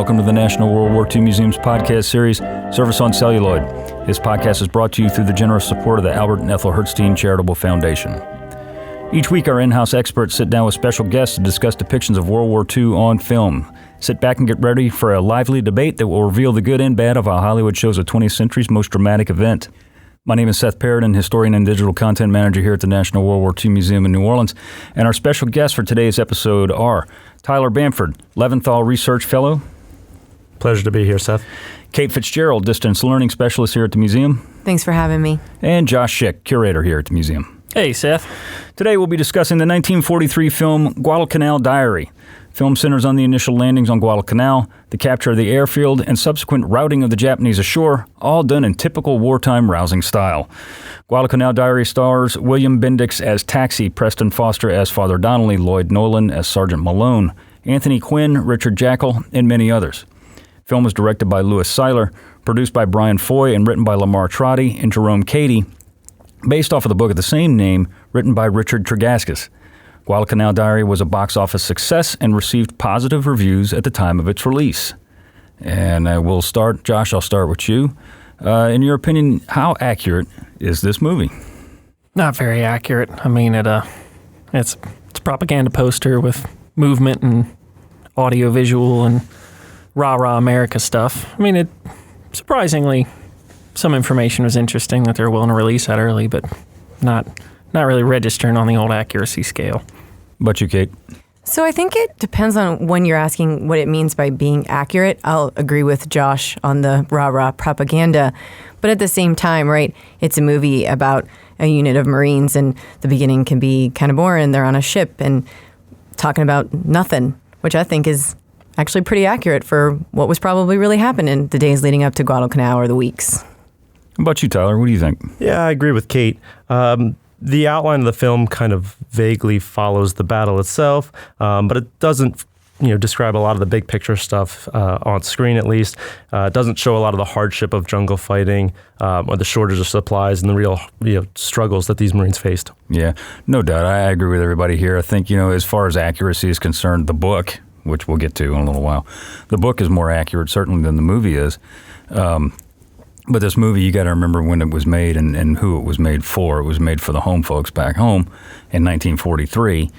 welcome to the National World War II Museum's podcast series, Service on Celluloid. This podcast is brought to you through the generous support of the Albert and Ethel Hertzstein Charitable Foundation. Each week, our in-house experts sit down with special guests to discuss depictions of World War II on film. Sit back and get ready for a lively debate that will reveal the good and bad of how Hollywood shows a 20th century's most dramatic event. My name is Seth Perrodin, historian and digital content manager here at the National World War II Museum in New Orleans. And our special guests for today's episode are Tyler Bamford, Leventhal Research Fellow. Pleasure to be here, Seth. Kate Fitzgerald, Distance Learning Specialist here at the museum. Thanks for having me. And Josh Schick, Curator here at the museum. Hey, Seth. Today we'll be discussing the 1943 film Guadalcanal Diary. Film centers on the initial landings on Guadalcanal, the capture of the airfield, and subsequent routing of the Japanese ashore, all done in typical wartime rousing style. Guadalcanal Diary stars William Bendix as Taxi, Preston Foster as Father Donnelly, Lloyd Nolan as Sergeant Malone, Anthony Quinn, Richard Jackal, and many others. Film was directed by Louis Seiler, produced by Brian Foy, and written by Lamar Trotty and Jerome Cady, based off of the book of the same name, written by Richard Tregaskis. Guadalcanal Diary was a box office success and received positive reviews at the time of its release. And we'll start, Josh, I'll start with you. In your opinion, how accurate is this movie? Not very accurate. I mean, it's a propaganda poster with movement and audio visual and rah-rah America stuff. I mean, surprisingly, some information was interesting that they were willing to release that early, but not really registering on the old accuracy scale. But you, Kate? So I think it depends on when you're asking what it means by being accurate. I'll agree with Josh on the rah-rah propaganda. But at the same time, right, it's a movie about a unit of Marines, and the beginning can be kind of boring. They're on a ship and talking about nothing, which I think is actually pretty accurate for what was probably really happening the days leading up to Guadalcanal or the weeks. How about you, Tyler? What do you think? Yeah, I agree with Kate. The outline of the film kind of vaguely follows the battle itself, but it doesn't, describe a lot of the big picture stuff on screen, at least. It doesn't show a lot of the hardship of jungle fighting or the shortage of supplies and the real struggles that these Marines faced. Yeah, no doubt. I agree with everybody here. I think, as far as accuracy is concerned, the book, which we'll get to in a little while, the book is more accurate certainly than the movie is. But this movie, you got to remember when it was made and who it was made for. It was made for the home folks back home in 1943.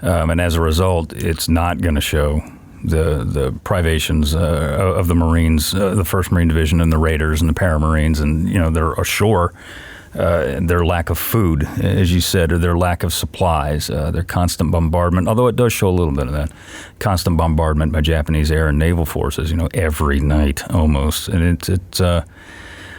And as a result, it's not going to show the privations of the Marines, the 1st Marine Division and the Raiders and the Paramarines and, their ashore, their lack of food, as you said, or their lack of supplies, their constant bombardment, although it does show a little bit of that, constant bombardment by Japanese air and naval forces, every night almost. And it's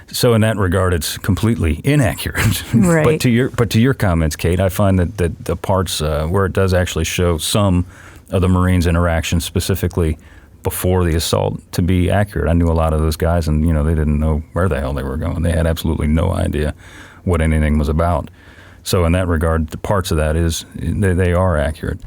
so in that regard, it's completely inaccurate. Right. But to your comments, Kate, I find that the parts where it does actually show some of the Marines' interactions, specifically before the assault, to be accurate. I knew a lot of those guys, and they didn't know where the hell they were going. They had absolutely no idea what anything was about. So in that regard, the parts of that they are accurate.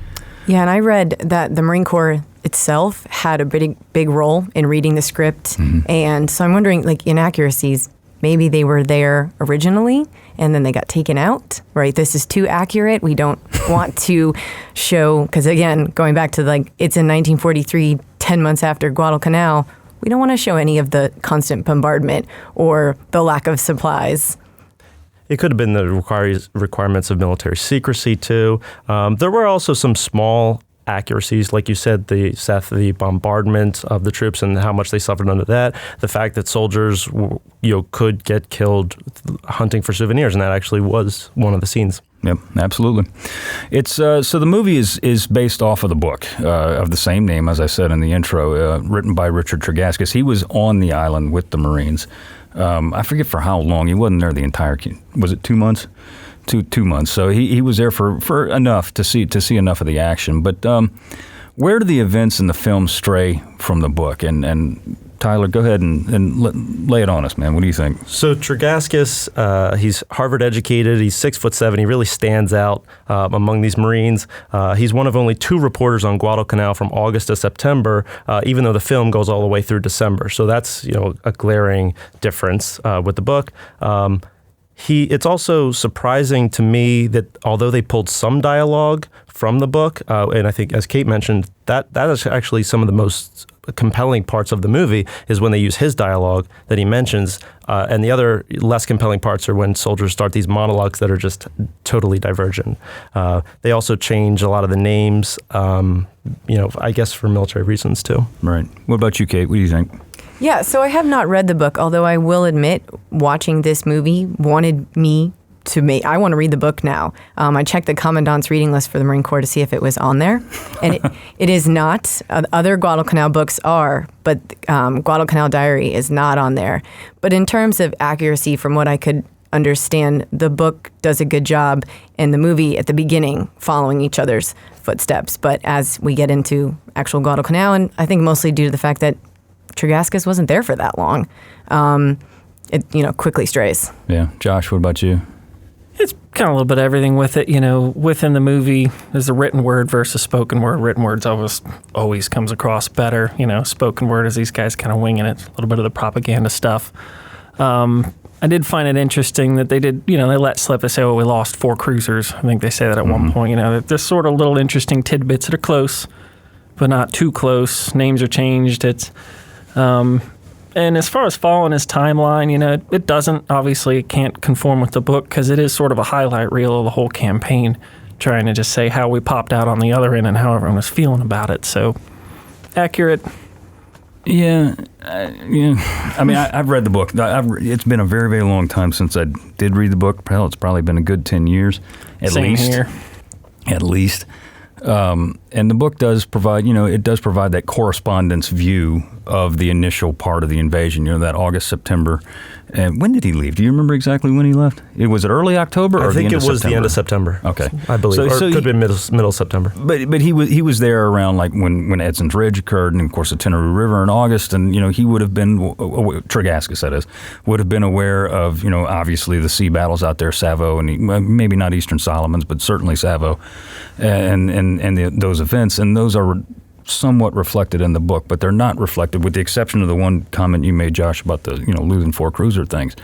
Yeah, and I read that the Marine Corps itself had a big role in reading the script. Mm-hmm. And so I'm wondering, inaccuracies, maybe they were there originally and then they got taken out, right? This is too accurate. We don't want to show, because again, going back to it's in 1943, 10 months after Guadalcanal, we don't want to show any of the constant bombardment or the lack of supplies. It could have been the requirements of military secrecy, too. There were also some small accuracies, like you said, the bombardment of the troops and how much they suffered under that. The fact that soldiers, could get killed hunting for souvenirs, and that actually was one of the scenes. Yep, absolutely. It's so the movie is based off of the book of the same name, as I said in the intro, written by Richard Tregaskis. He was on the island with the Marines. I forget for how long. He wasn't there the entire. Was it 2 months? 2 months. So he was there for enough to see enough of the action. But where do the events in the film stray from the book? And Tyler, go ahead and lay it on us, man. What do you think? So Tregaskis, he's Harvard educated. He's 6'7". He really stands out among these Marines. He's one of only 2 reporters on Guadalcanal from August to September, even though the film goes all the way through December. So that's a glaring difference with the book. It's also surprising to me that although they pulled some dialogue from the book, and I think, as Kate mentioned, that is actually some of the most compelling parts of the movie is when they use his dialogue that he mentions, and the other less compelling parts are when soldiers start these monologues that are just totally divergent. They also change a lot of the names, I guess for military reasons too. Right. What about you, Kate? What do you think? Yeah, so I have not read the book, although I will admit watching this movie wanted me to make. I want to read the book now. I checked the Commandant's reading list for the Marine Corps to see if it was on there, and it is not. Other Guadalcanal books are, but Guadalcanal Diary is not on there. But in terms of accuracy, from what I could understand, the book does a good job, and the movie at the beginning following each other's footsteps. But as we get into actual Guadalcanal, and I think mostly due to the fact that Tregaskis wasn't there for that long, it quickly strays. Yeah. Josh, what about you? It's kind of a little bit of everything with it. Within the movie, there's a written word versus spoken word. Written words always comes across better. Spoken word is these guys kind of winging it. A little bit of the propaganda stuff. I did find it interesting that they let slip. They say, we lost 4 cruisers. I think they say that at one point. There's sort of little interesting tidbits that are close, but not too close. Names are changed. It's and as far as following his timeline, it doesn't. Obviously, it can't conform with the book because it is sort of a highlight reel of the whole campaign, trying to just say how we popped out on the other end and how everyone was feeling about it. So, accurate. Yeah. I mean, I've read the book. It's been a very, very long time since I did read the book. Hell, it's probably been a good 10 years, at Same least. Here. At least. And the book does provide, that correspondence view of the initial part of the invasion, that August, September. And when did he leave? Do you remember exactly when he left? Was it early October or the end of September? I think it was the end of September. Okay. I believe. So it could have been middle September. But he was there around like when Edson's Ridge occurred and, of course, the Tenerife River in August. And, he would have been, Tregaskis, that is, would have been aware of, obviously the sea battles out there, Savo, and maybe not Eastern Solomons, but certainly Savo, and those events. And those are somewhat reflected in the book, but they're not reflected, with the exception of the one comment you made, Josh, about the losing 4 cruiser things.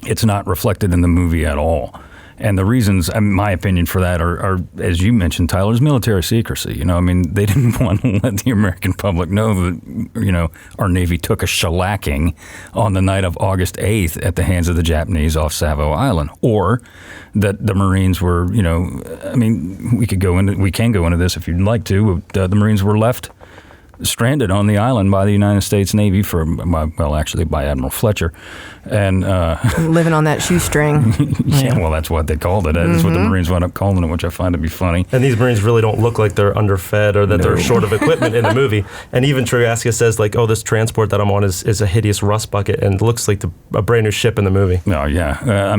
It's not reflected in the movie at all. And the reasons, in my opinion, for that are, as you mentioned, Tyler, is military secrecy. They didn't want to let the American public know that, our Navy took a shellacking on the night of August 8th at the hands of the Japanese off Savo Island, or that the Marines were, we can go into this if you'd like to. The Marines were left stranded on the island by the United States Navy by Admiral Fletcher, and living on that shoestring. Yeah, well, that's what they called it. That's what the Marines wound up calling it, which I find to be funny. And these Marines really don't look like they're underfed or that they're short of equipment in the movie. And even Tregaskis says, like, this transport that I'm on is a hideous rust bucket and looks like a brand new ship in the movie. No, yeah.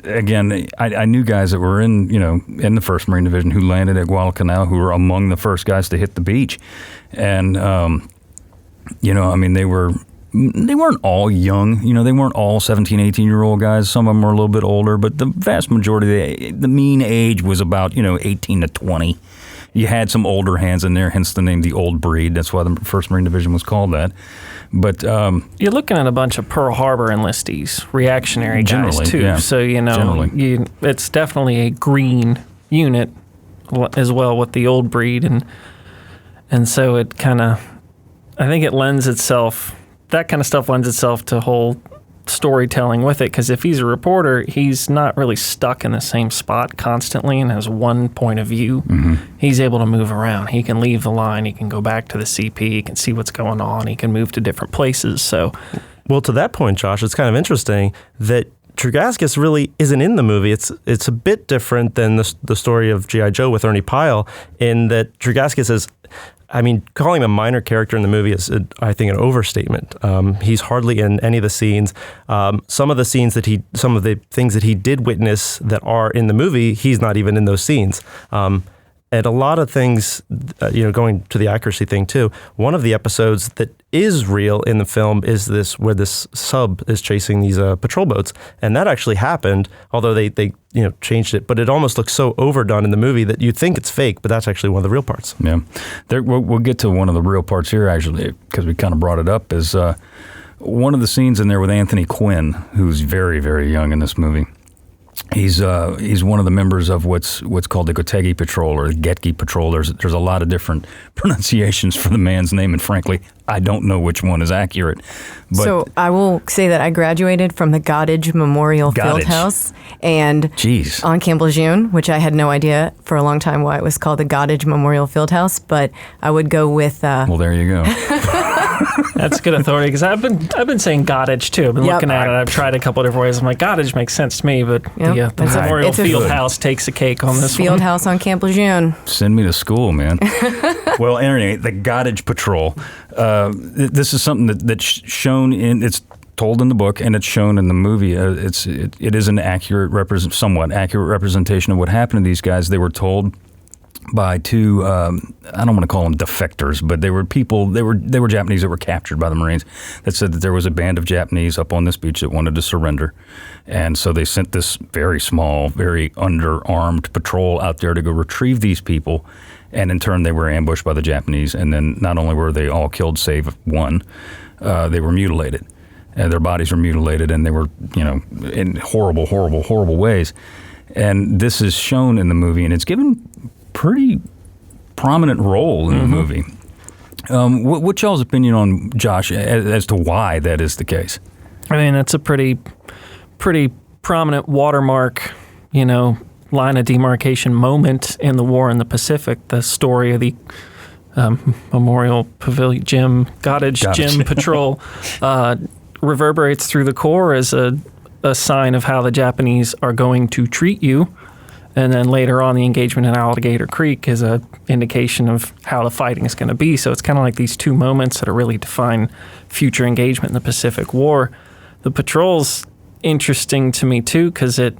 Again, I knew guys that were in the 1st Marine Division who landed at Guadalcanal, who were among the first guys to hit the beach. And, they weren't all young. They weren't all 17, 18-year-old guys. Some of them were a little bit older, but the vast majority, the mean age was about, 18 to 20. You had some older hands in there, hence the name The Old Breed. That's why the 1st Marine Division was called that. But you're looking at a bunch of Pearl Harbor enlistees, reactionary guys, too. Yeah, so, it's definitely a green unit as well with The Old Breed. And so it kind of, I think it lends itself, that kind of stuff lends itself to whole storytelling with it. Because if he's a reporter, he's not really stuck in the same spot constantly and has one point of view. Mm-hmm. He's able to move around. He can leave the line. He can go back to the CP. He can see what's going on. He can move to different places. So, well, to that point, Josh, it's kind of interesting that Tregaskis really isn't in the movie. It's a bit different than the story of G.I. Joe with Ernie Pyle, in that Tregaskis is, calling him a minor character in the movie is, I think, an overstatement. He's hardly in any of the scenes. Some of the things that he did witness that are in the movie, he's not even in those scenes. And a lot of things, going to the accuracy thing too, one of the episodes that is real in the film is this, where this sub is chasing these patrol boats. And that actually happened, although they changed it. But it almost looks so overdone in the movie that you think it's fake, but that's actually one of the real parts. Yeah. We'll get to one of the real parts here, actually, because we kind of brought it up, is one of the scenes in there with Anthony Quinn, who's very, very young in this movie. He's one of the members of what's called the Gotegi Patrol or the Getki Patrol. There's a lot of different pronunciations for the man's name, and frankly, I don't know which one is accurate. But so I will say that I graduated from the Goddage Memorial Fieldhouse and on Camp Lejeune, which I had no idea for a long time why it was called the Goddage Memorial Fieldhouse, but I would go with... well, there you go. That's good authority, because I've been saying Goddage too. I've been looking at it. I've tried a couple of different ways. I'm like, Goddage makes sense to me, but the Memorial Fieldhouse takes a cake on this one. Fieldhouse on Camp Lejeune. Send me to school, man. Well, anyway, the Goddage Patrol. This is something that's shown it's told in the book and it's shown in the movie. It is an somewhat accurate representation of what happened to these guys. They were told by two, I don't want to call them defectors, but they were people, they were Japanese that were captured by the Marines that said that there was a band of Japanese up on this beach that wanted to surrender. And so they sent this very small, very underarmed patrol out there to go retrieve these people. And in turn, they were ambushed by the Japanese. And then not only were they all killed, save one, they were mutilated. Their bodies were mutilated, and they were, in horrible, horrible, horrible ways. And this is shown in the movie, and it's given pretty prominent role in the movie. What's y'all's opinion on, Josh, as to why that is the case? I mean, it's a pretty prominent watermark, line of demarcation moment in the war in the Pacific. The story of the Memorial Pavilion Goddage Gym Patrol reverberates through the Corps as a sign of how the Japanese are going to treat you. And then later on, the engagement in Alligator Creek is an indication of how the fighting is going to be. So it's kind of like these two moments that are really define future engagement in the Pacific War. The patrol's interesting to me, too, because it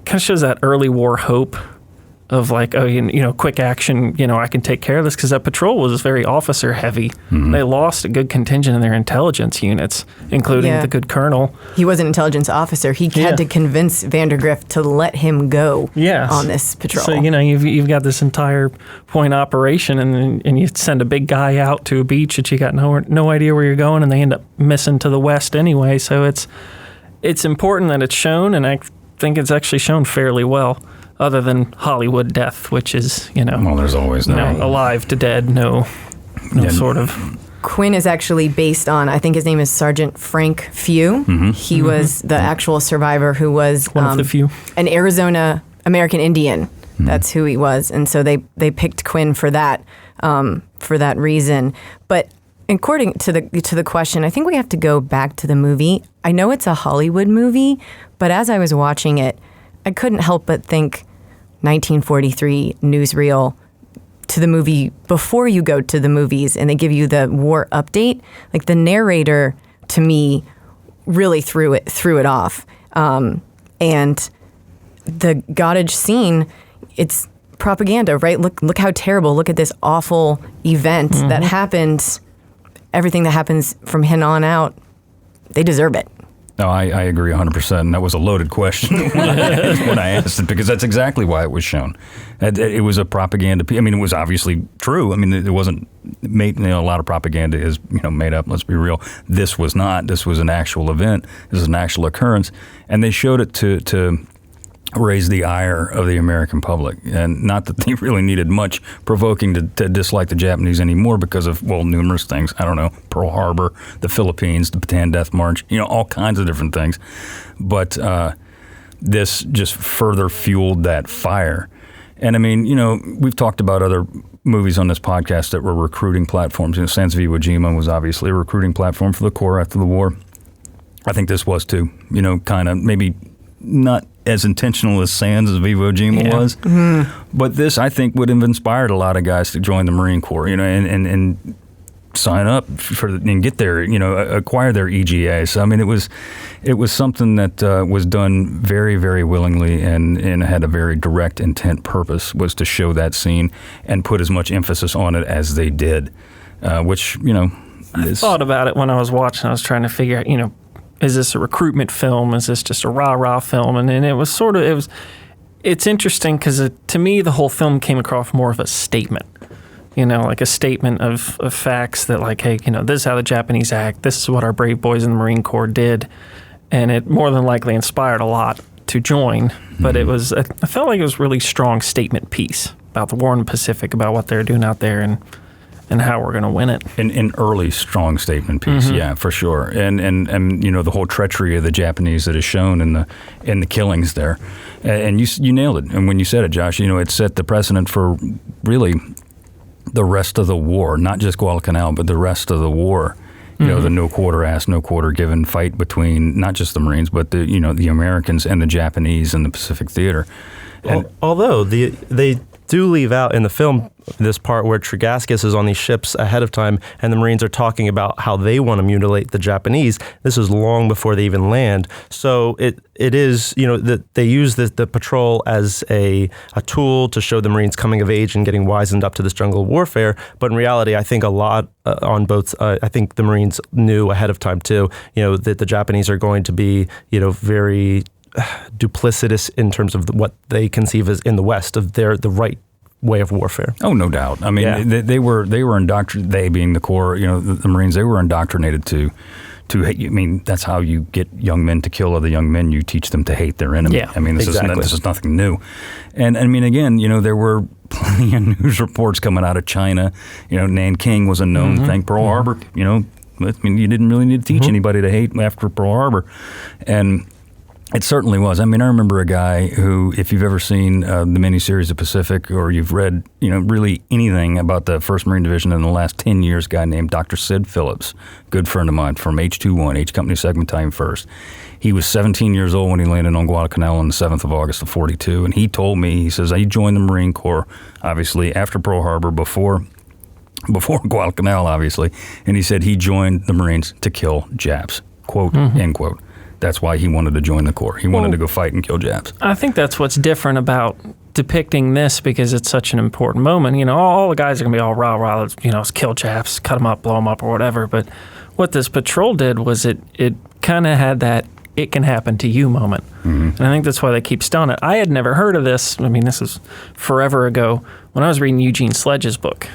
kind of shows that early war hope of like, quick action, I can take care of this, because that patrol was very officer heavy. Mm-hmm. They lost a good contingent of their intelligence units, including the good colonel. He was an intelligence officer. He had to convince Vandergrift to let him go on this patrol. So, you've got this entire point operation, and you send a big guy out to a beach that you got no idea where you're going, and they end up missing to the west anyway. So it's important that it's shown, and I think it's actually shown fairly well. Other than Hollywood death, which is, well, there's always alive to dead, no sort of. Quinn is actually based on, I think his name is Sergeant Frank Few. Mm-hmm. He was the actual survivor who was one of the few. An Arizona American Indian. Mm-hmm. That's who he was, and so they picked Quinn for that reason. But according to the question, I think we have to go back to the movie. I know it's a Hollywood movie, but as I was watching it, I couldn't help but think 1943 newsreel to the movie before you go to the movies and they give you the war update. Like the narrator, to me, really threw it off. And the Goddage scene, it's propaganda, right? Look how terrible. Look at this awful event that happened. Everything that happens from here on out, they deserve it. No, I agree 100%, and that was a loaded question when I asked it, because that's exactly why it was shown. It was a propaganda. I mean, it was obviously true. I mean, it wasn't made. A lot of propaganda is made up. Let's be real. This was not. This was an actual event. This is an actual occurrence, and they showed it to raise the ire of the American public. And not that they really needed much provoking to dislike the Japanese anymore because of, numerous things. I don't know, Pearl Harbor, the Philippines, the Bataan Death March, all kinds of different things. But this just further fueled that fire. And I mean, we've talked about other movies on this podcast that were recruiting platforms. Sans Iwo Jima was obviously a recruiting platform for the Corps after the war. I think this was too, kind of maybe not as intentional as Sans of Iwo Jima was. Mm-hmm. But this, I think, would have inspired a lot of guys to join the Marine Corps, and sign up and get their, acquire their EGA. So, I mean, it was something that was done very, very willingly and had a very direct intent purpose, was to show that scene and put as much emphasis on it as they did, which, I thought about it when I was watching. I was trying to figure out, is this a recruitment film? Is this just a rah-rah film? And it was it's interesting because to me, the whole film came across more of a statement, like a statement of facts that like, hey, this is how the Japanese act. This is what our brave boys in the Marine Corps did. And it more than likely inspired a lot to join, but it was, I felt like it was a really strong statement piece about the war in the Pacific, about what they're doing out there and how we're going to win it. An early strong statement piece, yeah, for sure. And the whole treachery of the Japanese that is shown in the killings there. And you nailed it. And when you said it, Josh, it set the precedent for really the rest of the war, not just Guadalcanal, but the rest of the war. The no quarter asked, no quarter given fight between not just the Marines, but the Americans and the Japanese in the Pacific Theater. And although they do leave out in the film this part where Tregaskis is on these ships ahead of time and the Marines are talking about how they want to mutilate the Japanese. This is long before they even land. So it is, that they use the patrol as a tool to show the Marines coming of age and getting wizened up to this jungle warfare. But in reality, I think a lot on both, I think the Marines knew ahead of time too, that the Japanese are going to be, very duplicitous in terms of what they conceive as in the West of the right way of warfare. Oh, no doubt. I mean, they were indoctrinated. They being the Corps, the Marines, they were indoctrinated to hate. I mean, that's how you get young men to kill other young men. You teach them to hate their enemy. Yeah, I mean, this exactly. is nothing new. And I mean, again, there were plenty of news reports coming out of China. Nanking was a known thing. Pearl Harbor. I mean, you didn't really need to teach anybody to hate after Pearl Harbor, and it certainly was. I mean, I remember a guy who, if you've ever seen the miniseries The Pacific, or you've read, really anything about the 1st Marine Division in the last 10 years, a guy named Dr. Sid Phillips, good friend of mine from H21, H Company 2nd Battalion 1st. He was 17 years old when he landed on Guadalcanal on the 7th of August of 42, and he told me, he says, I joined the Marine Corps, obviously, after Pearl Harbor, before Guadalcanal, obviously, and he said he joined the Marines to kill Japs, quote, end quote. That's why he wanted to join the Corps. He wanted to go fight and kill Japs. I think that's what's different about depicting this, because it's such an important moment. All the guys are going to be all rah-rah, let's kill Japs, cut them up, blow them up, or whatever. But what this patrol did was it kind of had that it can happen to you moment. And I think that's why they keep stalling it. I had never heard of this. I mean, this is forever ago when I was reading Eugene Sledge's book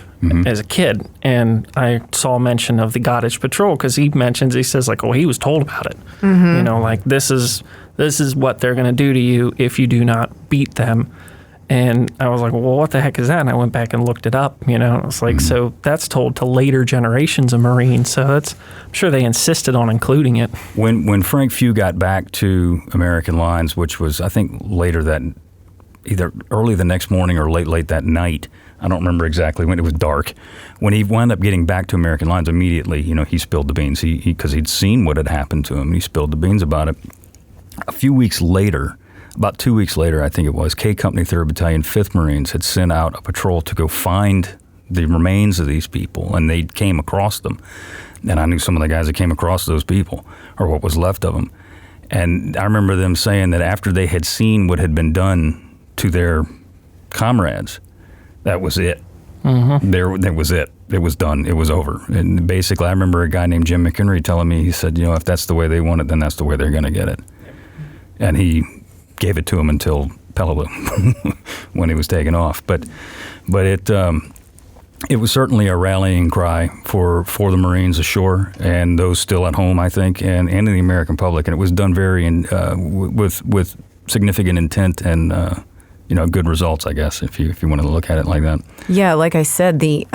as a kid, and I saw mention of the Goddess Patrol, because he says like, he was told about it. Like this is what they're going to do to you if you do not beat them. And I was like, well, what the heck is that? And I went back and looked it up, It's like, so that's told to later generations of Marines. So I'm sure they insisted on including it. When Frank Few got back to American lines, which was, I think, either early the next morning or late that night, I don't remember exactly when, it was dark. When he wound up getting back to American lines immediately, he spilled the beans. Because he'd seen what had happened to him. He spilled the beans about it. A few weeks later, about 2 weeks later, I think it was, K Company 3rd Battalion 5th Marines had sent out a patrol to go find the remains of these people, and they came across them. And I knew some of the guys that came across those people, or what was left of them. And I remember them saying that after they had seen what had been done to their comrades, that was it. That was it. It was done. It was over. And basically, I remember a guy named Jim McHenry telling me, he said, if that's the way they want it, then that's the way they're going to get it. And he gave it to him until Peleliu when he was taken off. But it was certainly a rallying cry for the Marines ashore and those still at home, I think, and in the American public. And it was done with significant intent and good results, I guess, if you wanted to look at it like that. Yeah, like I said, the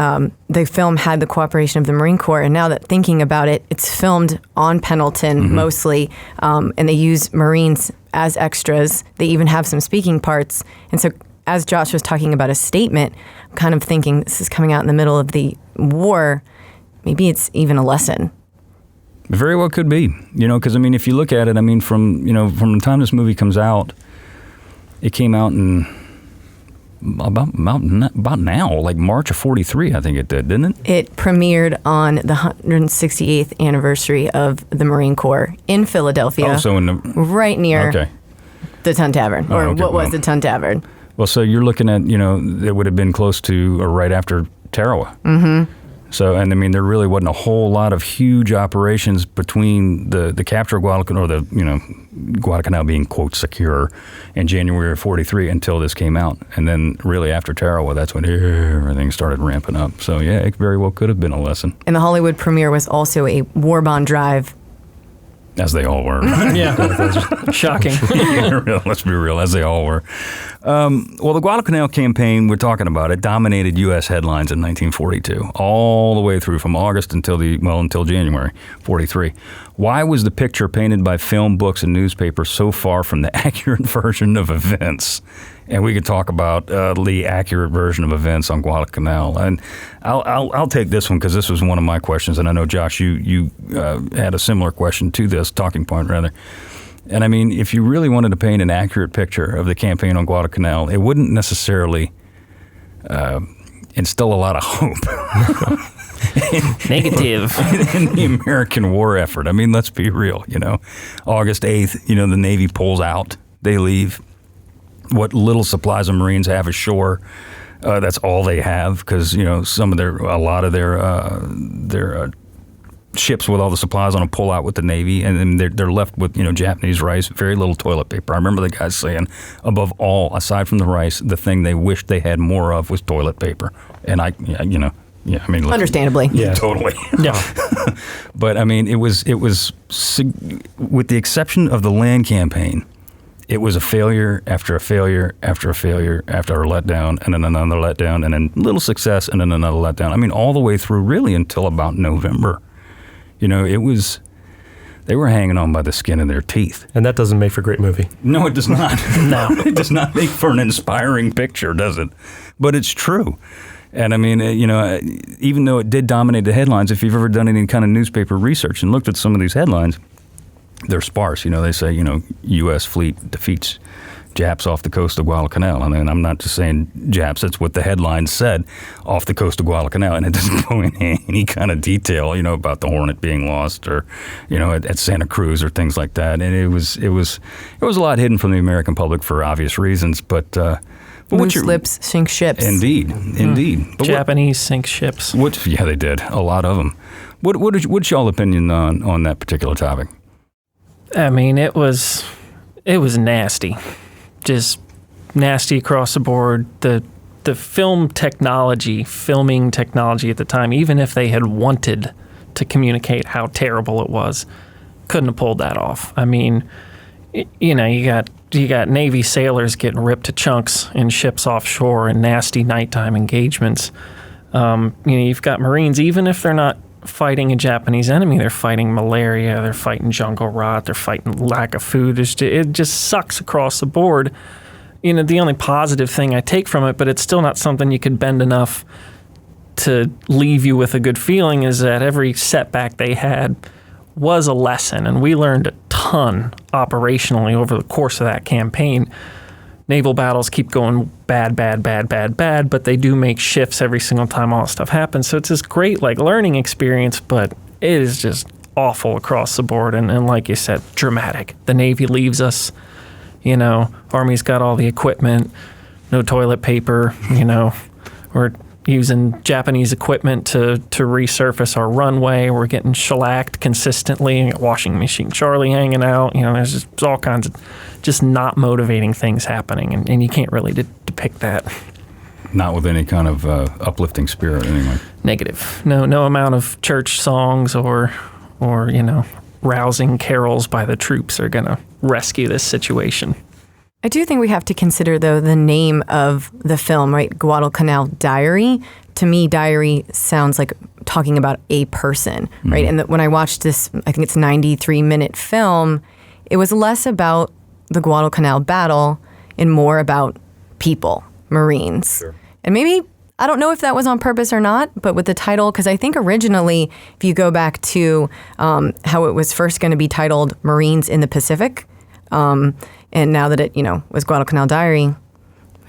film had the cooperation of the Marine Corps, and now that thinking about it, it's filmed on Pendleton mostly, and they use Marines as extras. They even have some speaking parts. And so as Josh was talking about a statement, I'm kind of thinking this is coming out in the middle of the war. Maybe it's even a lesson. Very well could be, because, I mean, if you look at it, I mean, from the time this movie comes out, it came out in about now, like March of 43, I think it did, didn't it? It premiered on the 168th anniversary of the Marine Corps in Philadelphia. Oh, so right near the Tun Tavern, or what was the Tun Tavern. Well, so you're looking at, it would have been close to or right after Tarawa. Mm-hmm. So, and I mean, there really wasn't a whole lot of huge operations between the capture of Guadalcanal, or Guadalcanal being, quote, secure in January of 43 until this came out. And then really after Tarawa, that's when everything started ramping up. So, yeah, it very well could have been a lesson. And the Hollywood premiere was also a war bond drive As they all were. Yeah. Shocking. Let's be real, as they all were. Well, the Guadalcanal campaign, we're talking about it, dominated U.S. headlines in 1942, all the way through from August until January 43. Why was the picture painted by film, books, and newspapers so far from the accurate version of events? And we could talk about the accurate version of events on Guadalcanal. And I'll take this one because this was one of my questions. And I know, Josh, you had a similar question to this, talking point rather. And I mean, if you really wanted to paint an accurate picture of the campaign on Guadalcanal, it wouldn't necessarily instill a lot of hope. Negative. in the American war effort. I mean, let's be real, August 8th, the Navy pulls out, they leave. What little supplies of Marines have ashore, that's all they have because, a lot of their ships with all the supplies on them pull out with the Navy, and then they're left with, Japanese rice, very little toilet paper. I remember the guys saying, above all, aside from the rice, the thing they wished they had more of was toilet paper. And I mean, understandably. Yeah, totally. Yeah. But I mean, it was with the exception of the land campaign, it was a failure after a failure after a failure after a letdown and then another letdown and then little success and then another letdown. I mean, all the way through really until about November. They were hanging on by the skin of their teeth. And that doesn't make for a great movie. No, it does not. No. It does not make for an inspiring picture, does it? But it's true. And I mean, even though it did dominate the headlines, if you've ever done any kind of newspaper research and looked at some of these headlines, they're sparse. They say, U.S. fleet defeats Japs off the coast of Guadalcanal. I mean, I'm not just saying Japs. That's what the headline said, off the coast of Guadalcanal. And it doesn't go into any kind of detail, about the Hornet being lost or, at Santa Cruz or things like that. And it was a lot hidden from the American public for obvious reasons. But Loose lips sink ships. Indeed. But Japanese sink ships. Yeah, they did. A lot of them. What's y'all opinion on that particular topic? I mean, it was nasty, just nasty across the board. The filming technology at the time, even if they had wanted to communicate how terrible it was, couldn't have pulled that off. I mean, you got Navy sailors getting ripped to chunks in ships offshore and nasty nighttime engagements. You've got Marines, even if they're not fighting a Japanese enemy, they're fighting malaria, they're fighting jungle rot, they're fighting lack of food. It just sucks across the board. The only positive thing I take from it, but it's still not something you could bend enough to leave you with a good feeling, is that every setback they had was a lesson, and we learned a ton operationally over the course of that campaign. Naval battles keep going bad, but they do make shifts every single time all that stuff happens. So it's this great learning experience, but it is just awful across the board. And like you said, dramatic. The Navy leaves us, Army's got all the equipment, no toilet paper, we're using Japanese equipment to resurface our runway. We're getting shellacked consistently. Washing Machine Charlie hanging out. There's just all kinds of just not motivating things happening, and you can't really depict that. Not with any kind of uplifting spirit, anyway. Negative. No amount of church songs or rousing carols by the troops are going to rescue this situation. I do think we have to consider, though, the name of the film, right? Guadalcanal Diary. To me, diary sounds like talking about a person, right? And when I watched this, I think it's 93-minute film, it was less about the Guadalcanal battle and more about people, Marines. Sure. And maybe, I don't know if that was on purpose or not, but with the title, because I think originally, if you go back to how it was first going to be titled Marines in the Pacific, and now that it, was Guadalcanal Diary,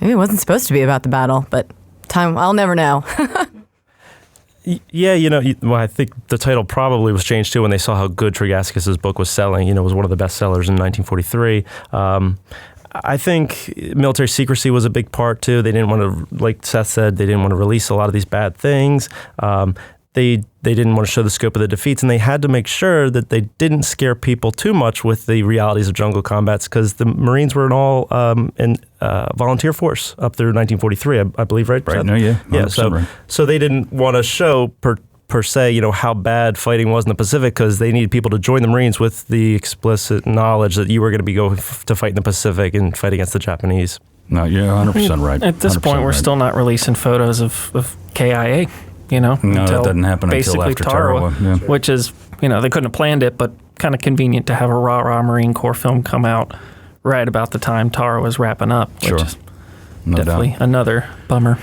maybe it wasn't supposed to be about the battle, but I'll never know. Yeah, I think the title probably was changed too when they saw how good Tregaskis' book was selling. It was one of the best sellers in 1943. I think military secrecy was a big part too. They didn't want to, like Seth said, they didn't want to release a lot of these bad things. They didn't want to show the scope of the defeats, and they had to make sure that they didn't scare people too much with the realities of jungle combats, because the Marines were an all volunteer force up through 1943, I believe, right? Right. No, yeah. Yeah. So they didn't want to show per se, how bad fighting was in the Pacific, because they needed people to join the Marines with the explicit knowledge that you were going to be going to fight in the Pacific and fight against the Japanese. No, you're 100% right. At this point, we're still not releasing photos of KIA, No, that doesn't happen until after Tarawa. Yeah. Which is, they couldn't have planned it, but kind of convenient to have a rah-rah Marine Corps film come out right about the time Tarawa was wrapping up, which is definitely another bummer.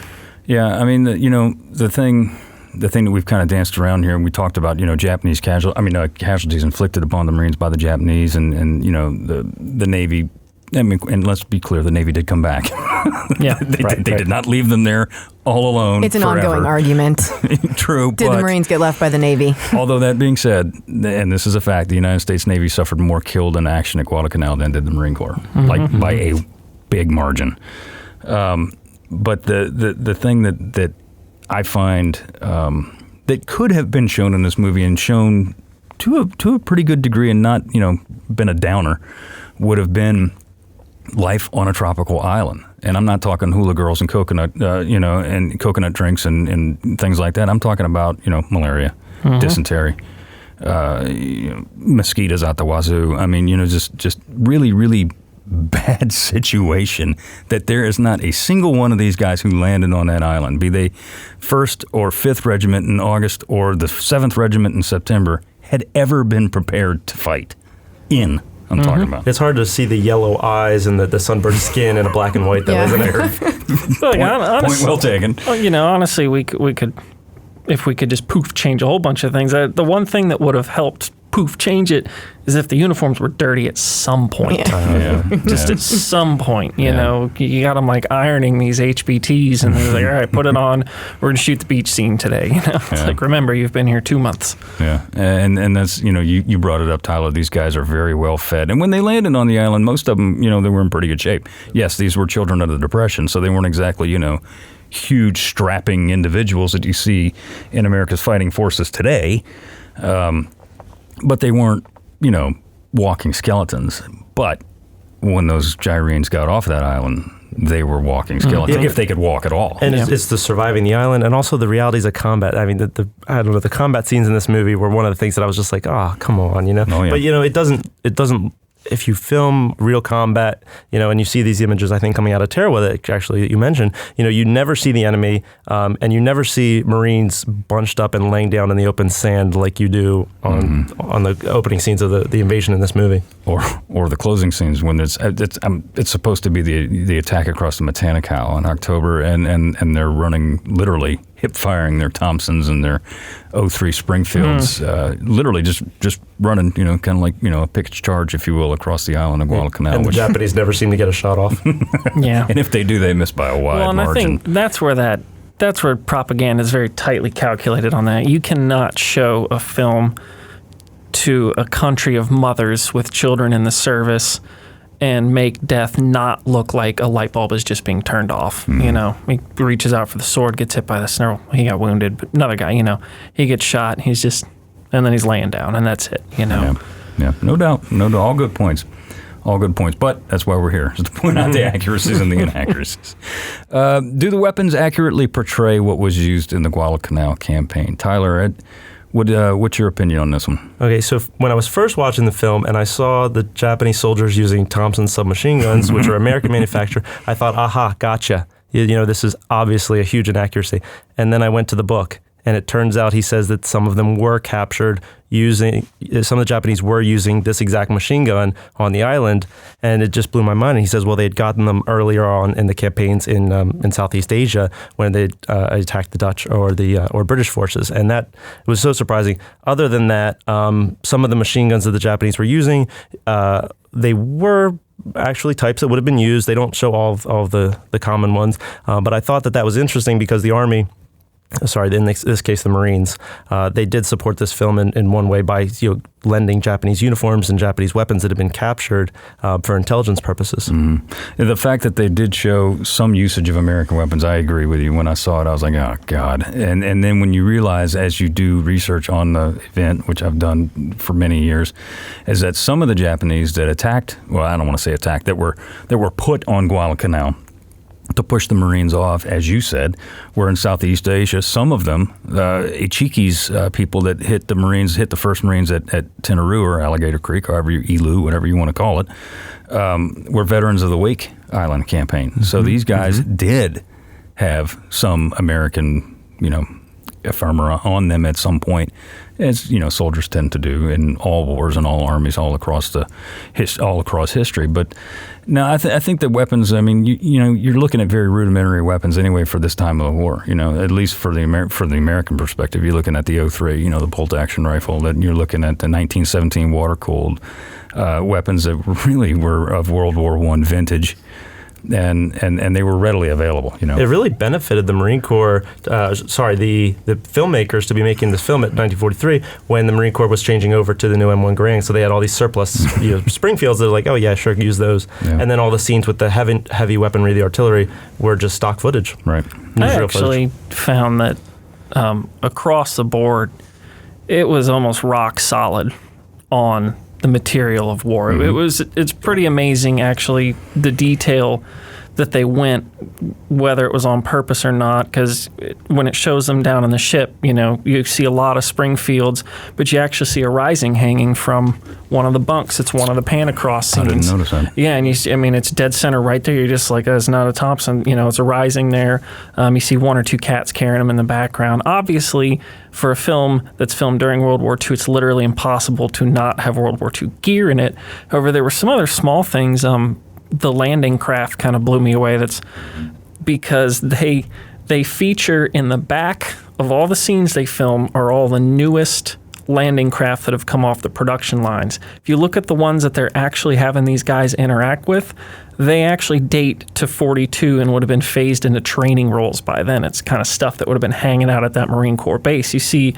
Yeah, I mean, the thing that we've kind of danced around here, and we talked about, Japanese casualties inflicted upon the Marines by the Japanese, and the Navy. I mean, and let's be clear, the Navy did come back. Yeah, they did not leave them there all alone. It's an forever. ongoing argument. True. Did the Marines get left by the Navy? Although that being said, and this is a fact, the United States Navy suffered more killed in action at Guadalcanal than did the Marine Corps, by a big margin. But the thing that I find that could have been shown in this movie and shown to a pretty good degree and not been a downer would have been life on a tropical island. And I'm not talking hula girls and coconut, and coconut drinks and things like that. I'm talking about, malaria, dysentery, mosquitoes out the wazoo. I mean, just really, really bad situation that there is not a single one of these guys who landed on that island, be they 1st or 5th Regiment in August or the 7th Regiment in September, had ever been prepared to fight in. I'm talking about. It's hard to see the yellow eyes and the sunburned skin in a black and white, though, isn't it? Point well taken. Honestly, we could, if we could just poof change a whole bunch of things. The one thing that would have helped poof change it is if the uniforms were dirty at some point. Just at some point, you got them like ironing these HBTs, and they're like, all right, put it on. We're going to shoot the beach scene today. It's like, remember, you've been here 2 months. Yeah, and that's, you brought it up, Tyler. These guys are very well fed. And when they landed on the island, most of them, they were in pretty good shape. Yes, these were children of the Depression, so they weren't exactly, huge strapping individuals that you see in America's fighting forces today. But they weren't, walking skeletons. But when those Gyrenes got off that island, they were walking skeletons, if they could walk at all. And it's the surviving the island and also the realities of combat. I mean, the combat scenes in this movie were one of the things that I was just like, oh, come on, Oh, yeah. But, it doesn't, if you film real combat, and you see these images, I think, coming out of Tarawa that actually you mentioned, you never see the enemy, and you never see Marines bunched up and laying down in the open sand like you do on the opening scenes of the invasion in this movie, or the closing scenes when it's supposed to be the attack across the Matanicow in October, and they're running literally hip firing their Thompsons and their 03 Springfields, literally just running, kind of like, a picket charge, if you will, across the island of Guadalcanal. And the Japanese never seem to get a shot off. Yeah. And if they do, they miss by a wide margin. I think that's where propaganda is very tightly calculated on that. You cannot show a film to a country of mothers with children in the service and make death not look like a light bulb is just being turned off. He reaches out for the sword, gets hit by the snarl. He got wounded, but another guy, he gets shot. And then he's laying down, and that's it. Yeah, no doubt. All good points. But that's why we're here, is to point out the accuracies and the inaccuracies. Do the weapons accurately portray what was used in the Guadalcanal campaign? Tyler, what's your opinion on this one? Okay, so when I was first watching the film and I saw the Japanese soldiers using Thompson submachine guns, which are American manufactured, I thought, aha, gotcha. This is obviously a huge inaccuracy. And then I went to the book, and it turns out he says that some of them were captured some of the Japanese were using this exact machine gun on the island, and it just blew my mind. And he says, well, they had gotten them earlier on in the campaigns in Southeast Asia when they attacked the Dutch or British forces, and that was so surprising. Other than that, some of the machine guns that the Japanese were using, they were actually types that would have been used. They don't show all of the common ones, but I thought that was interesting because the Army, in this case, the Marines, they did support this film in one way by lending Japanese uniforms and Japanese weapons that had been captured for intelligence purposes. Mm-hmm. The fact that they did show some usage of American weapons, I agree with you. When I saw it, I was like, oh, God. And then when you realize, as you do research on the event, which I've done for many years, is that some of the Japanese that attacked, well, I don't want to say attacked, that were put on Guadalcanal, to push the Marines off, as you said, were in Southeast Asia. Some of them, Ichiki's people that hit the first Marines at Tenaroo or Alligator Creek, Elu, whatever you want to call it, were veterans of the Wake Island campaign. Mm-hmm. So these guys did have some American, ephemera on them at some point, as soldiers tend to do in all wars and all armies all across history. But no, I think that weapons. I mean, you're looking at very rudimentary weapons anyway for this time of the war. At least for the American perspective, you're looking at the 03, the bolt action rifle. That you're looking at the 1917 water cooled weapons that really were of World War I vintage. And they were readily available. It really benefited the Marine Corps. The filmmakers to be making this film at 1943 when the Marine Corps was changing over to the new M1 Garand. So they had all these surplus Springfields that are like, oh yeah, sure, use those. Yeah. And then all the scenes with the heavy weaponry, the artillery, were just stock footage. Right. I actually found that across the board, it was almost rock solid on the material of war. Mm-hmm. It's pretty amazing, actually, the detail that they went, whether it was on purpose or not, because when it shows them down in the ship, you see a lot of Springfields, but you actually see a rising hanging from one of the bunks. It's one of the pan across scenes. I didn't notice that. Yeah, and it's dead center right there. You're just like, it's not a Thompson, it's a rising there. You see one or two cats carrying them in the background. Obviously, for a film that's filmed during World War II, it's literally impossible to not have World War II gear in it. However, there were some other small things. The landing craft kind of blew me away. That's because they feature in the back of all the scenes they film are all the newest landing craft that have come off the production lines. If you look at the ones that they're actually having these guys interact with, they actually date to 42 and would have been phased into training roles by then. It's kind of stuff that would have been hanging out at that Marine Corps base. You see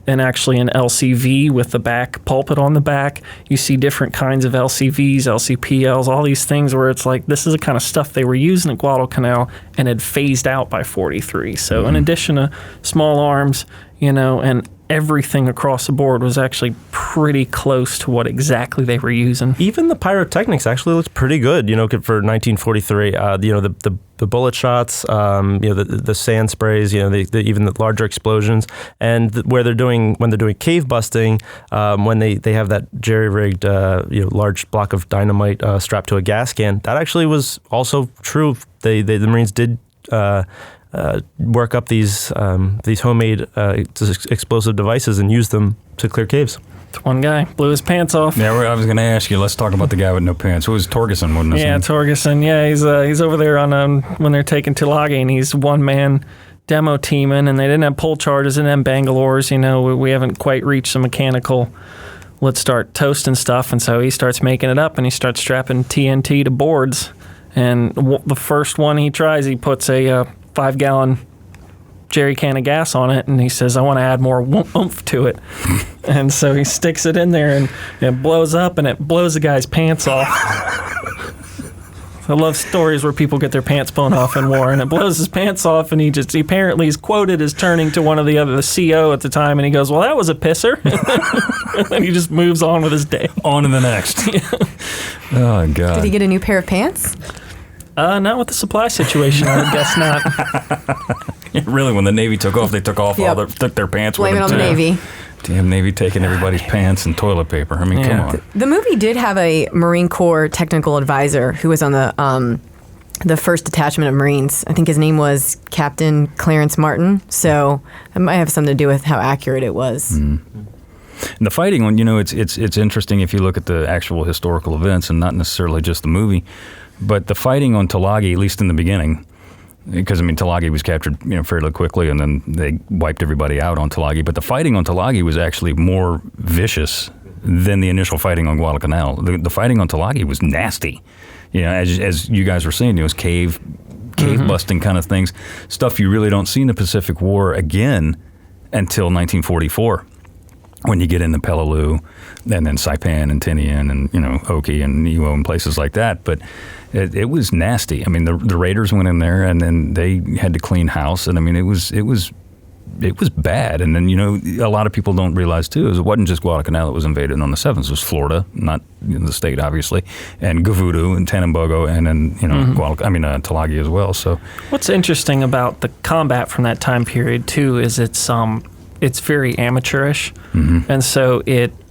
an LCV with the back pulpit on the back. You see different kinds of LCVs, LCPLs, all these things where it's like, this is the kind of stuff they were using at Guadalcanal and had phased out by 43. So in addition to small arms, and everything across the board was actually pretty close to what exactly they were using. Even the pyrotechnics actually looks pretty good, for 1943. The bullet shots, the sand sprays, even the larger explosions, and when they're doing cave busting, when they have that jerry-rigged, large block of dynamite strapped to a gas can, that actually was also true. The Marines did work up these homemade explosive devices and use them to clear caves. One guy blew his pants off. Yeah, I was going to ask you. Let's talk about the guy with no pants. It was Torgerson, wasn't it? Yeah, Torgerson. Yeah, he's over there on when they're taking Tulagi, and he's one man demo teaming, and they didn't have pull charges and then Bangalores. We haven't quite reached the mechanical. Let's start toasting stuff, and so he starts making it up, and he starts strapping TNT to boards. And the first one he tries, he puts a 5-gallon jerry can of gas on it, and he says, I want to add more oomph to it. And so he sticks it in there, and it blows up, and it blows the guy's pants off. I love stories where people get their pants blown off in war, and it blows his pants off, and he apparently is quoted as turning to the CO at the time, and he goes, well, that was a pisser. And then he just moves on with his day. On to the next. Yeah. Oh, God. Did he get a new pair of pants? Not with the supply situation, I would guess not. Really, when the Navy took off, they took off took their pants Blame with them. Blame it on the Navy. Damn Navy taking everybody's pants and toilet paper. I mean, come on. The movie did have a Marine Corps technical advisor who was on the first detachment of Marines. I think his name was Captain Clarence Martin. So it might have something to do with how accurate it was. And the fighting one, it's interesting if you look at the actual historical events and not necessarily just the movie. But the fighting on Tulagi, at least in the beginning, because Tulagi was captured, fairly quickly, and then they wiped everybody out on Tulagi. But the fighting on Tulagi was actually more vicious than the initial fighting on Guadalcanal. The fighting on Tulagi was nasty. As you guys were saying, it was cave busting kind of things, stuff you really don't see in the Pacific War again until 1944. When you get into Peleliu, and then Saipan and Tinian and Oki and Iwo and places like that, but it was nasty. The Raiders went in there and then they had to clean house, and it was bad. And then, a lot of people don't realize, too, is it wasn't just Guadalcanal that was invaded on the 7th. It was Florida, not the state, obviously, and Gavudu and Tanambogo, and then, Tulagi as well. So what's interesting about the combat from that time period, too, is it's very amateurish. And so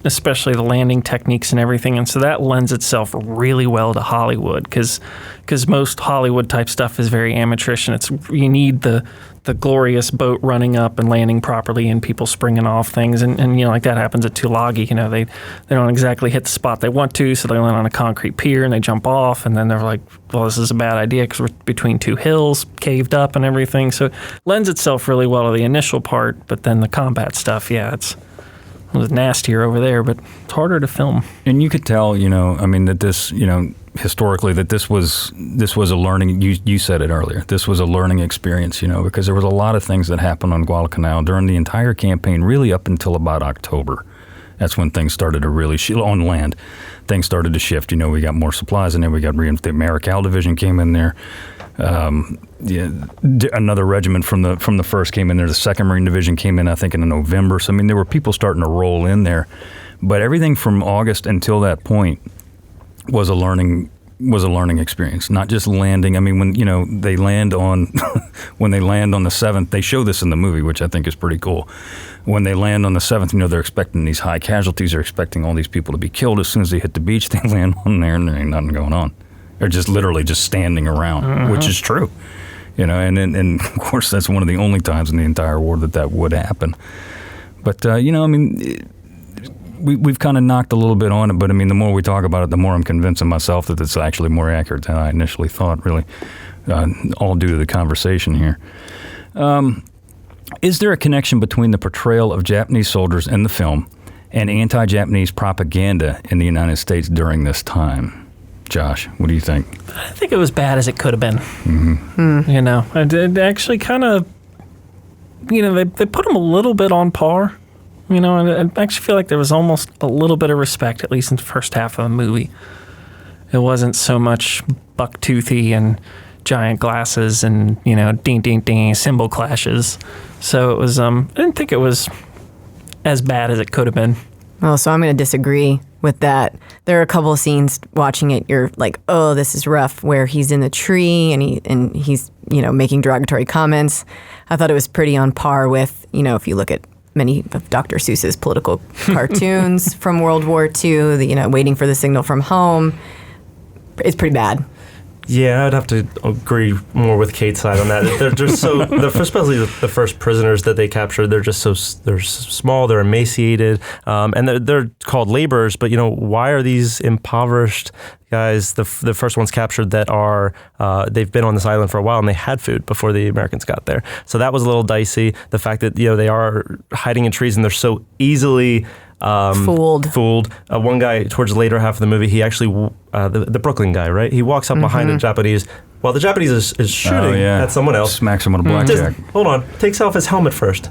especially the landing techniques and everything. And so that lends itself really well to Hollywood because most Hollywood type stuff is very amateurish, and you need the glorious boat running up and landing properly and people springing off things. And like that happens at Tulagi. They don't exactly hit the spot they want to, so they land on a concrete pier and they jump off, and then they're like, well, this is a bad idea because we're between two hills, caved up and everything. So it lends itself really well to the initial part, but then the combat stuff, it was nastier over there, but it's harder to film. And you could tell, that this, historically, that this was a learning. You said it earlier. This was a learning experience, because there was a lot of things that happened on Guadalcanal during the entire campaign, really up until about October. That's when things started to really on land. Things started to shift. We got more supplies in there. We got the Marical division came in there. Another regiment from the 1st came in there. The 2nd Marine Division came in, I think, in November. So there were people starting to roll in there, but everything from August until that point was a learning experience. Not just landing. When they land on when they land on the 7th, they show this in the movie, which I think is pretty cool. When they land on the 7th, they're expecting these high casualties. They're expecting all these people to be killed as soon as they hit the beach. They land on there, and there ain't nothing going on. They're just literally just standing around, which is true. And of course, that's one of the only times in the entire war that would happen. But, we've kind of knocked a little bit on it, but, the more we talk about it, the more I'm convincing myself that it's actually more accurate than I initially thought, really, all due to the conversation here. Is there a connection between the portrayal of Japanese soldiers in the film and anti-Japanese propaganda in the United States during this time? Josh, what do you think? I think it was bad as it could have been. I did actually kind of, they put them a little bit on par. And I actually feel like there was almost a little bit of respect, at least in the first half of the movie. It wasn't so much buck-toothy and giant glasses and, ding, ding, ding, cymbal clashes. So it was, I didn't think it was as bad as it could have been. Well, so I'm going to disagree with that. There are a couple of scenes watching it, you're like, oh, this is rough, where he's in the tree and he's, making derogatory comments. I thought it was pretty on par with, if you look at many of Dr. Seuss's political cartoons from World War II, waiting for the signal from home. It's pretty bad. Yeah, I'd have to agree more with Kate's side on that. They're just so, especially the first prisoners that they captured, they're just they're small, they're emaciated, and they're called laborers, but why are these impoverished guys, the first ones captured that are, they've been on this island for a while and they had food before the Americans got there. So that was a little dicey. The fact that, they are hiding in trees and they're so easily fooled. One guy towards the later half of the movie, he actually, the Brooklyn guy, right? He walks up behind a Japanese, while the Japanese is shooting at someone else. Smacks him with a blackjack. Hold on, takes off his helmet first.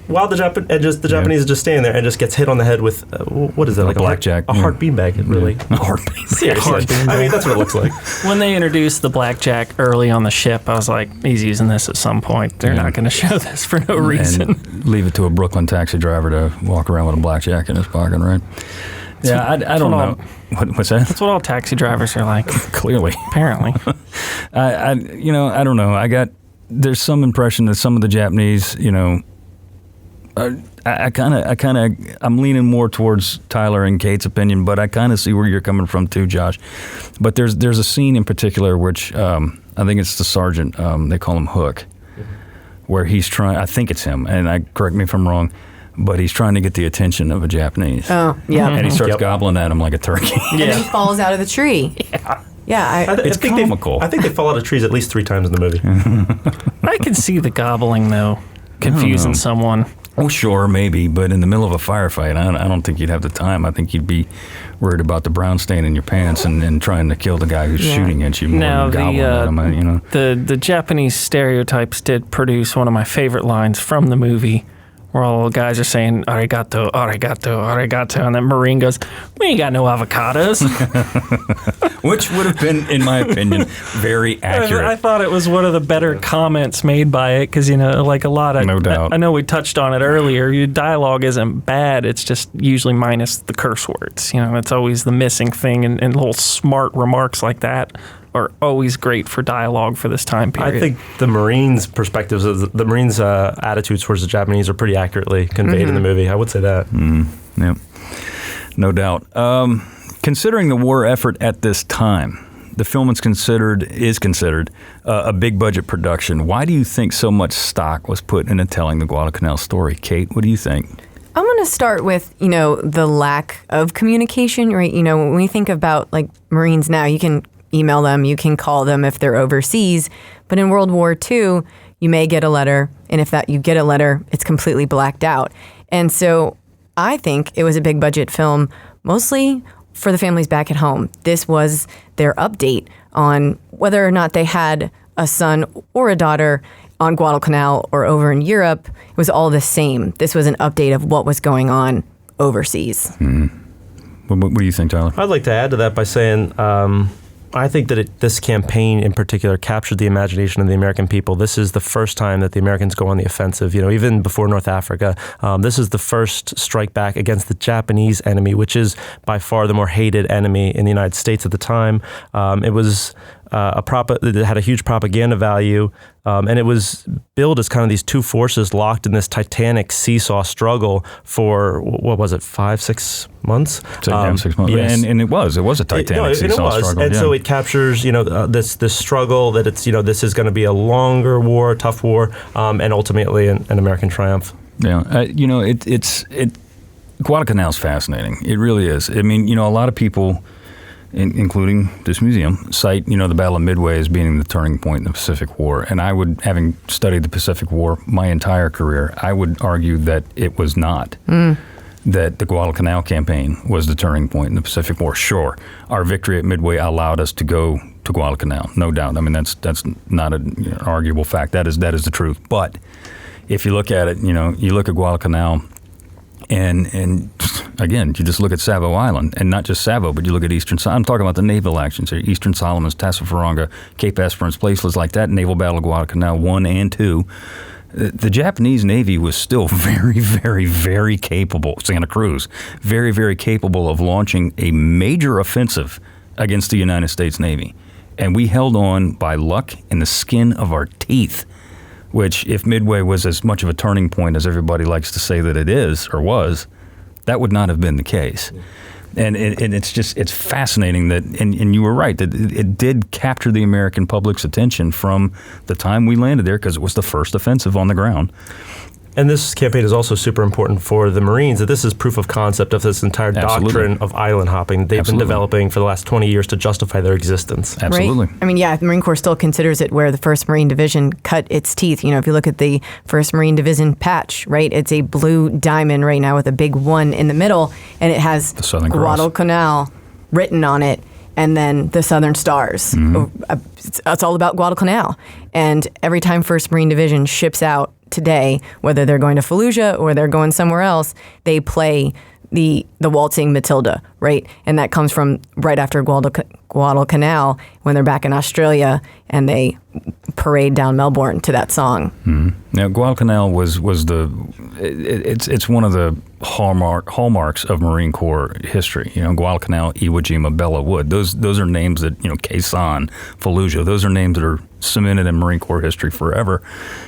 While the Japanese is just standing there and just gets hit on the head with, what is it? Like blackjack. A heart beanbag, really. A heart beanbag. Seriously. That's what it looks like. When they introduced the blackjack early on the ship, I was like, he's using this at some point. They're not going to show this for no reason. And leave it to a Brooklyn taxi driver to walk around with a blackjack in his pocket, right? I don't know. What's that? That's what all taxi drivers are like. Clearly. Apparently. I don't know. There's some impression that some of the Japanese, I'm leaning more towards Tyler and Kate's opinion, but I kind of see where you're coming from too, Josh. But there's a scene in particular which I think it's the sergeant. They call him Hook, where he's trying. I think it's him, and correct me if I'm wrong, but he's trying to get the attention of a Japanese. Oh, yeah. And he starts gobbling at him like a turkey. And then he falls out of the tree. Yeah. It's comical. I think they fall out of trees at least 3 times in the movie. I can see the gobbling though, confusing someone. Oh, sure, maybe, but in the middle of a firefight, I don't think you'd have the time. I think you'd be worried about the brown stain in your pants and trying to kill the guy who's shooting at you more than gobbling at him. The Japanese stereotypes did produce one of my favorite lines from the movie, where all the guys are saying arigato, arigato, arigato, and then Marine goes, "We ain't got no avocados." Which would have been, in my opinion, very accurate. I thought it was one of the better comments made by it because, like a lot of... No doubt. I know we touched on it earlier. Your dialogue isn't bad. It's just usually minus the curse words. It's always the missing thing, and little smart remarks like that are always great for dialogue for this time period. I think the Marines' perspectives, the Marines' attitudes towards the Japanese are pretty accurately conveyed in the movie. I would say that. Yeah, no doubt. Considering the war effort at this time, the film is considered a big budget production. Why do you think so much stock was put into telling the Guadalcanal story? Kate, what do you think? I'm going to start with, the lack of communication, right? When we think about like Marines now, you can email them, you can call them if they're overseas. But in World War II, you may get a letter, and if you get a letter, it's completely blacked out. And so I think it was a big budget film, mostly for the families back at home. This was their update on whether or not they had a son or a daughter on Guadalcanal or over in Europe. It was all the same. This was an update of what was going on overseas. What do you think, Tyler? I'd like to add to that by saying I think that this campaign in particular captured the imagination of the American people. This is the first time that the Americans go on the offensive. Even before North Africa, this is the first strike back against the Japanese enemy, which is by far the more hated enemy in the United States at the time. It was it had a huge propaganda value, and it was billed as kind of these two forces locked in this titanic seesaw struggle for, what was it, 5-6 months? 6 months. Yes. And it was a titanic seesaw struggle. And so it captures, this struggle that it's, this is going to be a longer war, tough war, and ultimately an American triumph. Yeah, Guadalcanal's fascinating. It really is. I mean, a lot of people, including this museum, cite, the Battle of Midway as being the turning point in the Pacific War. And I would, having studied the Pacific War my entire career, I would argue that it was not. That the Guadalcanal campaign was the turning point in the Pacific War. Sure, our victory at Midway allowed us to go to Guadalcanal, no doubt. I mean, that's not an arguable fact. That is the truth. But if you look at it, you look at Guadalcanal, and again, you just look at Savo Island, and not just Savo, but you look at Eastern. I'm talking about the naval actions here: Eastern Solomons, Tassafaronga, Cape Esperance, places like that. Naval Battle of Guadalcanal 1 and 2. The Japanese Navy was still very, very, very capable. Santa Cruz, very, very capable of launching a major offensive against the United States Navy, and we held on by luck and the skin of our teeth. Which, if Midway was as much of a turning point as everybody likes to say that it is or was, that would not have been the case. And it's fascinating that, and you were right, that it did capture the American public's attention from the time we landed there, because it was the first offensive on the ground. And this campaign is also super important for the Marines, that this is proof of concept of this entire doctrine of island hopping they've been developing for the last 20 years to justify their existence. Absolutely. Right? I mean, the Marine Corps still considers it where the 1st Marine Division cut its teeth. If you look at the 1st Marine Division patch, right, it's a blue diamond right now with a big 1 in the middle, and it has the Southern Guadalcanal written on it, and then the Southern Stars. It's all about Guadalcanal. And every time 1st Marine Division ships out today, whether they're going to Fallujah or they're going somewhere else, they play the waltzing Matilda, right? And that comes from right after Guadalcanal when they're back in Australia and they parade down Melbourne to that song. Now, Guadalcanal was it's one of the hallmarks of Marine Corps history. Guadalcanal, Iwo Jima, Bella Wood. Those are names that Quezon, Fallujah. Those are names that are cemented in Marine Corps history forever,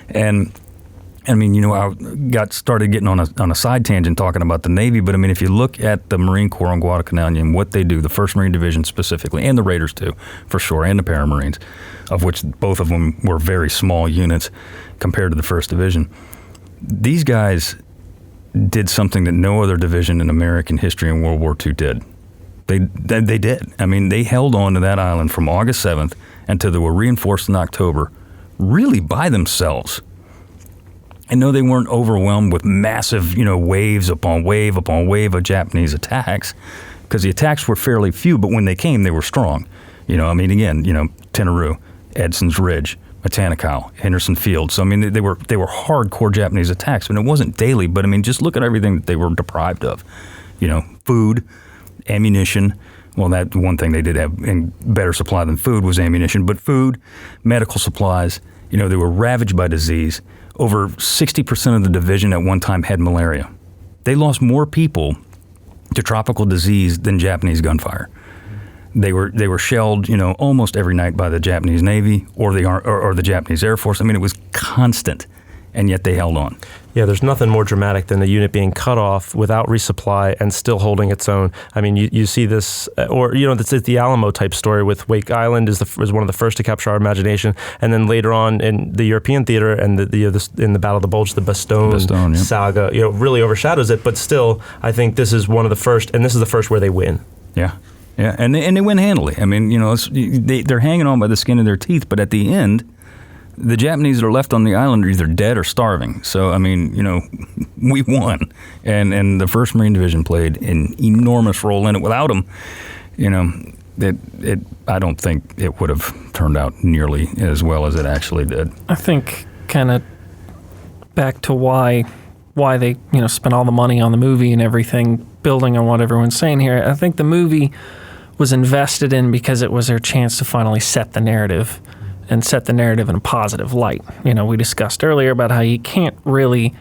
and. I mean, I got started getting on a side tangent talking about the Navy, but I mean, if you look at the Marine Corps on Guadalcanal and what they do, the 1st Marine Division specifically, and the Raiders too, for sure, and the Paramarines, of which both of them were very small units compared to the 1st Division, these guys did something that no other division in American history in World War II did. They did. I mean, they held on to that island from August 7th until they were reinforced in October, really by themselves. And no, they weren't overwhelmed with massive, waves upon wave upon wave of Japanese attacks, because the attacks were fairly few, but when they came, they were strong. Again, Tenaru, Edson's Ridge, Matanikawa, Henderson Field. So I mean, they were hardcore Japanese attacks, and it wasn't daily. But I mean, just look at everything that they were deprived of. Food, ammunition. Well, that one thing they did have in better supply than food was ammunition. But food, medical supplies. They were ravaged by disease. Over 60% of the division at one time had malaria. They lost more people to tropical disease than Japanese gunfire. They were shelled, almost every night by the Japanese Navy or the Japanese Air Force. I mean, it was constant, and yet they held on. Yeah, there's nothing more dramatic than a unit being cut off without resupply and still holding its own. I mean, you see this, it's the Alamo type story with Wake Island is one of the first to capture our imagination, and then later on in the European theater and in the Battle of the Bulge, the Bastogne saga, really overshadows it. But still, I think this is one of the first, and this is the first where they win. Yeah. Yeah, and they win handily. I mean, they're hanging on by the skin of their teeth, but at the end, the Japanese that are left on the island are either dead or starving. So, I mean, we won. And the 1st Marine Division played an enormous role in it. Without them, I don't think it would have turned out nearly as well as it actually did. I think kind of back to why they, spent all the money on the movie and everything, building on what everyone's saying here. I think the movie was invested in because it was their chance to finally set the narrative and set the narrative in a positive light. We discussed earlier about how you can't really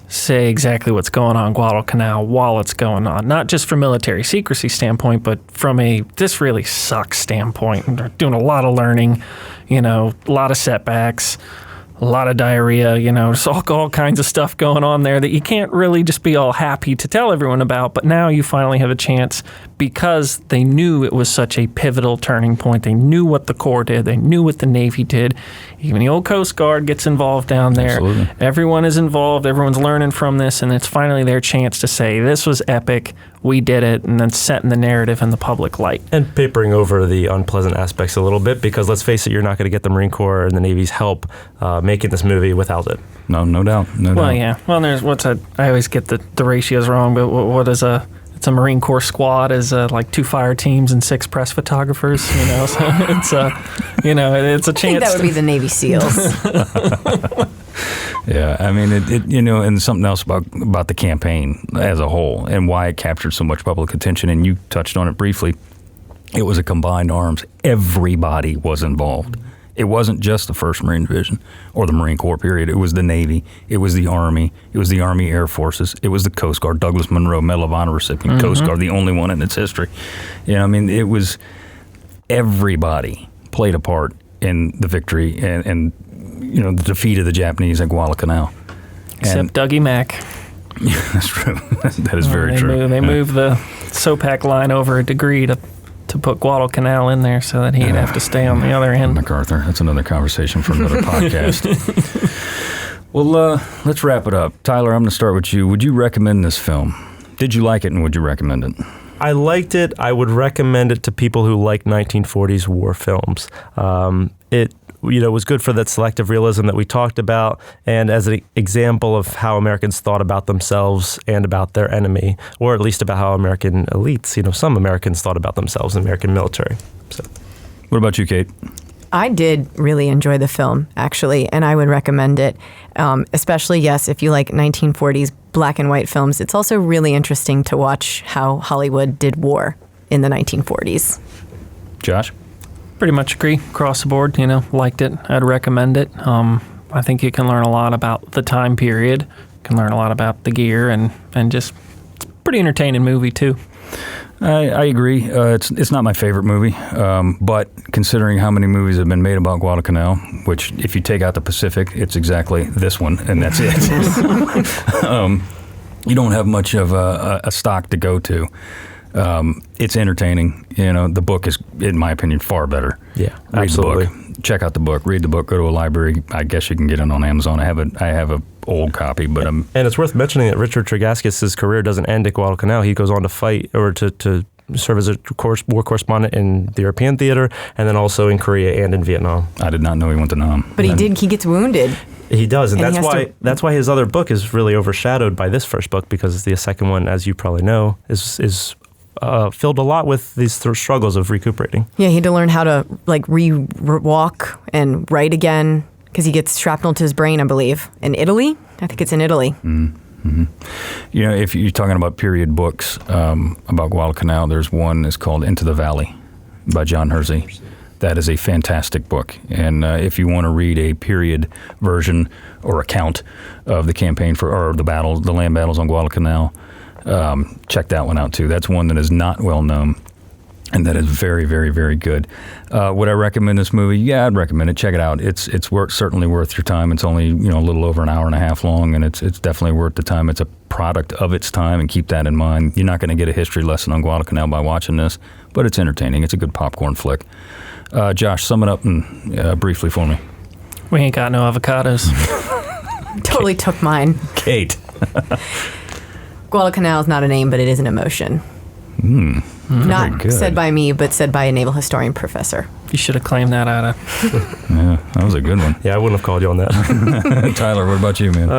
say exactly what's going on in Guadalcanal while it's going on, not just from military secrecy standpoint, but from a this really sucks standpoint. They're doing a lot of learning, a lot of setbacks, a lot of diarrhea, there's all kinds of stuff going on there that you can't really just be all happy to tell everyone about. But now you finally have a chance because they knew it was such a pivotal turning point. They knew what the Corps did. They knew what the Navy did. Even the old Coast Guard gets involved down there. Absolutely. Everyone is involved. Everyone's learning from this. And it's finally their chance to say, this was epic. We did it. And then setting the narrative in the public light. And papering over the unpleasant aspects a little bit, because let's face it, you're not going to get the Marine Corps and the Navy's help making this movie without it. No doubt. Well, yeah. Well, there's I always get the ratios wrong, but what is it's a Marine Corps squad is like 2 fire teams and 6 press photographers, so it's it's a chance. I think that would be the Navy SEALs. Yeah, I mean, and something else about the campaign as a whole and why it captured so much public attention, and you touched on it briefly. It was a combined arms. Everybody was involved. It wasn't just the 1st Marine Division or the Marine Corps, period. It was the Navy. It was the Army. It was the Army Air Forces. It was the Coast Guard. Douglas Monroe, Medal of Honor recipient, Coast Guard, the only one in its history. It was everybody played a part in the victory and the defeat of the Japanese at Guadalcanal. Except Dougie Mack. Yeah, that's true. That is very true. They moved the SOPAC line over a degree to put Guadalcanal in there so that he'd have to stay on the other end. MacArthur, that's another conversation for another podcast. Well, let's wrap it up. Tyler, I'm going to start with you. Would you recommend this film? Did you like it, and would you recommend it? I liked it. I would recommend it to people who like 1940s war films. It was good for that selective realism that we talked about, and as an example of how Americans thought about themselves and about their enemy, or at least about how American elites, some Americans thought about themselves in the American military. So, what about you, Kate? I did really enjoy the film, actually, and I would recommend it, especially, yes, if you like 1940s black and white films. It's also really interesting to watch how Hollywood did war in the 1940s. Josh? Pretty much agree across the board. Liked it. I'd recommend it. I think you can learn a lot about the time period. You can learn a lot about the gear and just it's a pretty entertaining movie too. I agree. It's not my favorite movie, but considering how many movies have been made about Guadalcanal, which if you take out the Pacific, it's exactly this one, and that's it. You don't have much of a stock to go to. It's entertaining. The book is, in my opinion, far better. Yeah, read absolutely. the book. Check out the book. Read the book. Go to a library. I guess you can get it on Amazon. I have a old copy, but and it's worth mentioning that Richard Tregaskis' career doesn't end at Guadalcanal. He goes on to fight or to serve as a war correspondent in the European theater, and then also in Korea and in Vietnam. I did not know he went to Nam. But he gets wounded. He does, and And that's why his other book is really overshadowed by this first book, because the second one, as you probably know, is filled a lot with these struggles of recuperating. Yeah, he had to learn how to like walk and write again because he gets shrapnel to his brain, I believe, in Italy. I think it's in Italy. Mm-hmm. You know, if you're talking about period books about Guadalcanal, there's one that's called Into the Valley by John Hersey. That is a fantastic book. And if you want to read a period version or account of the campaign or the land battles on Guadalcanal, check that one out too. That's one that is not well known, and that is very, very, very good. Would I recommend this movie? Yeah, I'd recommend it. Check it out. It's certainly worth your time. It's only a little over an hour and a half long, and it's definitely worth the time. It's a product of its time, and keep that in mind. You're not going to get a history lesson on Guadalcanal by watching this, but it's entertaining. It's a good popcorn flick. Josh, sum it up briefly for me. We ain't got no avocados. Totally took mine. Kate. Guadalcanal is not a name, but it is an emotion. Not said by me, but said by a naval historian professor. You should have claimed that, Ada. Yeah, that was a good one. Yeah, I wouldn't have called you on that. Tyler, what about you, man?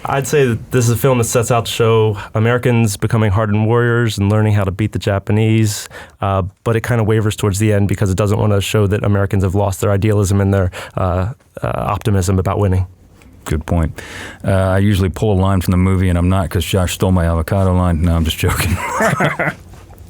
I'd say that this is a film that sets out to show Americans becoming hardened warriors and learning how to beat the Japanese, but it kind of wavers towards the end because it doesn't want to show that Americans have lost their idealism and their optimism about winning. Good point. I usually pull a line from the movie, and I'm not because Josh stole my avocado line. No, I'm just joking.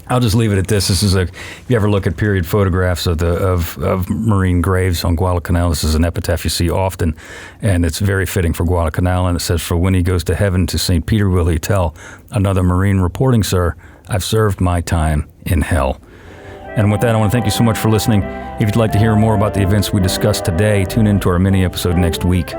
I'll just leave it at this. This is if you ever look at period photographs of Marine graves on Guadalcanal, this is an epitaph you see often, and it's very fitting for Guadalcanal. And it says, "For when he goes to heaven, to St. Peter will he tell, another Marine reporting, sir, I've served my time in hell." And with that, I want to thank you so much for listening. If you'd like to hear more about the events we discussed today, tune in to our mini episode next week.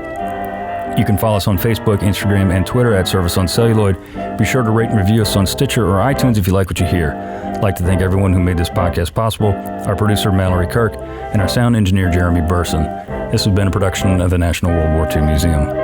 You can follow us on Facebook, Instagram, and Twitter at Service on Celluloid. Be sure to rate and review us on Stitcher or iTunes if you like what you hear. I'd like to thank everyone who made this podcast possible, our producer, Mallory Kirk, and our sound engineer, Jeremy Burson. This has been a production of the National World War II Museum.